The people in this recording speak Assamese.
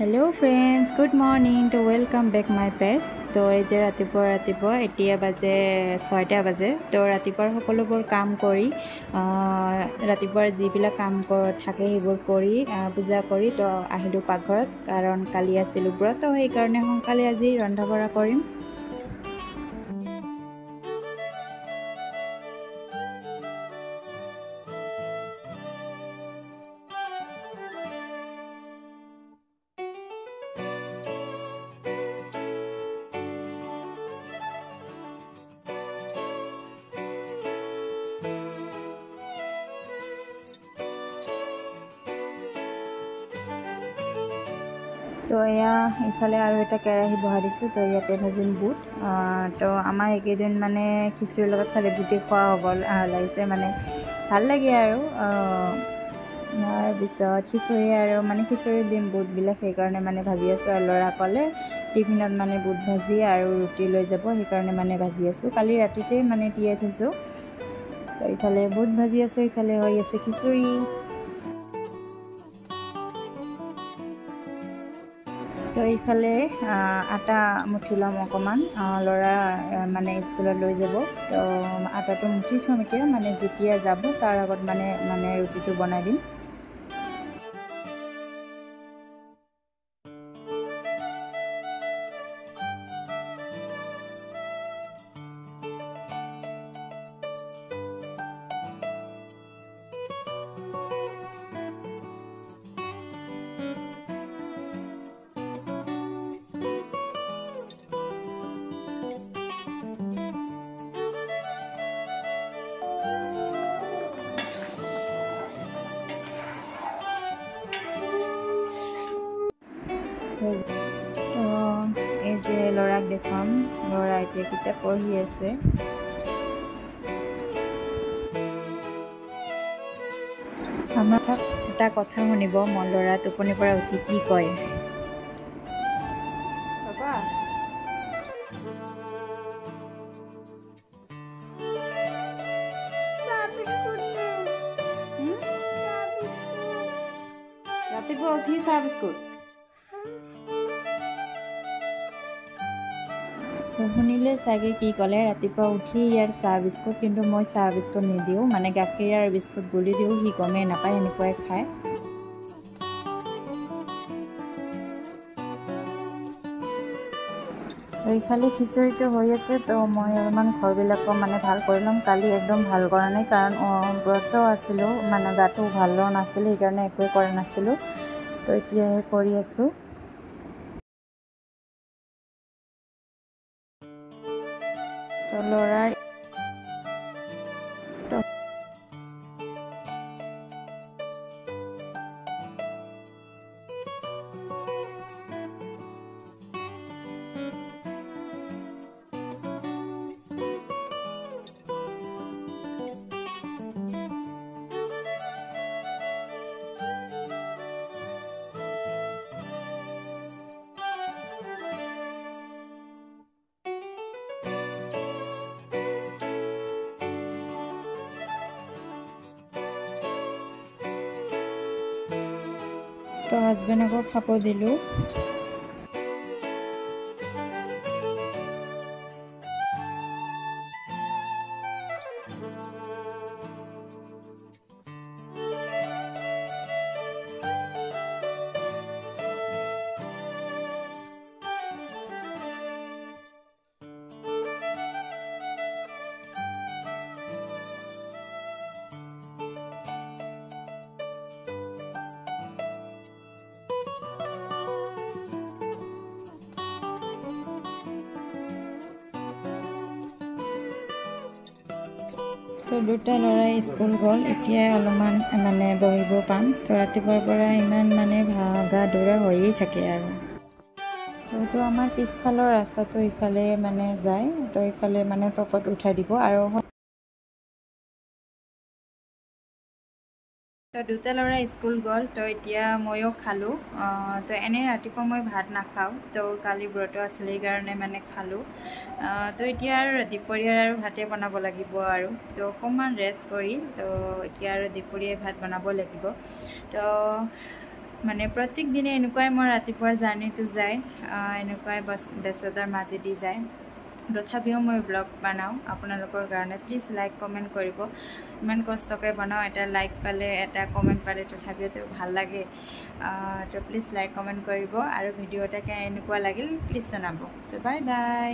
Hello friends, good morning to welcome back my page. তো এই যে ৰাতিপুৱা এতিয়া বাজে 6টা বাজে। তো ৰাতিপুৱাৰ সকলোবোৰ কাম কৰি ৰাতিপুৱাৰ যিবিলাক কাম থাকে সেইবোৰ কৰি পূজা কৰি তো আহিলোঁ পাকঘৰত, কাৰণ কালি আছিল ব্ৰত, সেইকাৰণে সোনকালে আজি ৰন্ধা বঢ়া কৰিম। তো এয়া ইফালে আৰু এটা কেৰাহী বহাই দিছোঁ। তো ইয়াতে ভাজিম বুট। তো আমাৰ এইকেইদিন মানে খিচিৰিৰ লগত খালি বুটে খোৱা হ'ব লাগিছে, মানে ভাল লাগে আৰু তাৰপিছত খিচিৰি আৰু মানে খিচিৰি দিম বুটবিলাক, সেইকাৰণে মানে ভাজি আছোঁ। আৰু ল'ৰাকলে টিফিনত মানে বুট ভাজি আৰু ৰুটি লৈ যাব, সেইকাৰণে মানে ভাজি আছোঁ। কালি ৰাতিতে মানে তিয়াই থৈছোঁ। তো ইফালে বুট ভাজি আছোঁ, ইফালে হৈ আছে খিচিৰি। তো এইফালে আটা মুঠি ল'ম অকণমান, ল'ৰা মানে স্কুলত লৈ যাব। তো আটাটো মুঠি থ'ম এতিয়া, মানে যেতিয়া যাব তাৰ আগত মানে ৰুটিটো বনাই দিম। তো এই যে ল'ৰাক দেখাম, ল'ৰা এতিয়া কিতাপ পঢ়ি আছে। আমাৰ এটা কথা শুনিব, মই ল'ৰা টোপনিৰ পৰা উঠি কি কয়। ৰাতিপুৱা উঠি চাহ বিস্কুট শুনিলে চাগে কি ক'লে, ৰাতিপুৱা উঠি ইয়াৰ চাহ বিস্কুট, কিন্তু মই চাহ বিস্কুট নিদিওঁ, মানে গাখীৰ আৰু বিস্কুট গুলি দিওঁ, সি গমেই নাপায়, এনেকুৱাই খায়। এইফালে খিচিৰিটো হৈ আছে। তো মই অলপমান ঘৰবিলাকো মানে ভাল কৰি ল'ম। কালি একদম ভাল কৰা নাই, কাৰণ ব্ৰত আছিলোঁ, মানে গাটো ভাল লোৱা নাছিলে, সেইকাৰণে একোৱে কৰা নাছিলোঁ। তো এতিয়াহে কৰি আছোঁ। তো ল'ৰাৰ তো হাজবেণ্ডকো খাব দিলোঁ। তো দুটা ল'ৰাই স্কুল গ'ল, এতিয়া অলপমান মানে বহিব পাম। তো ৰাতিপুৱাৰ পৰা ইমান মানে ভাগা দৌৰা হৈয়ে থাকে আৰু। তো আমাৰ পিছফালৰ ৰাস্তাটো ইফালে মানে যায়, তো ইফালে মানে ততত উঠাই দিব। আৰু তো দুটা ল'ৰা স্কুল গ'ল। তো এতিয়া ময়ো খালোঁ। তো এনেই ৰাতিপুৱা মই ভাত নাখাওঁ, তো কালি ব্ৰত আছিলে সেইকাৰণে মানে খালোঁ। তো এতিয়া আৰু দুপৰীয়াৰ আৰু ভাতে বনাব লাগিব আৰু। তো অকণমান ৰেষ্ট কৰি তো এতিয়া আৰু দুপৰীয়া ভাত বনাব লাগিব। তো মানে প্ৰত্যেক দিনে এনেকুৱাই মোৰ ৰাতিপুৱাৰ জাৰ্ণিটো যায়, এনেকুৱাই ব্যস্ততাৰ মাজেদি যায়। তথাপিও মই ব্লগ বনাওঁ আপোনালোকৰ কাৰণে। প্লিজ লাইক কমেণ্ট কৰিব। ইমান কষ্টকৈ বনাওঁ, এটা লাইক পালে এটা কমেণ্ট পালে তথাপিওতো ভাল লাগে। তো প্লিজ লাইক কমেণ্ট কৰিব আৰু ভিডিঅ' এটা এনেকুৱা লাগিল প্লিজ জনাব। তো বাই বাই।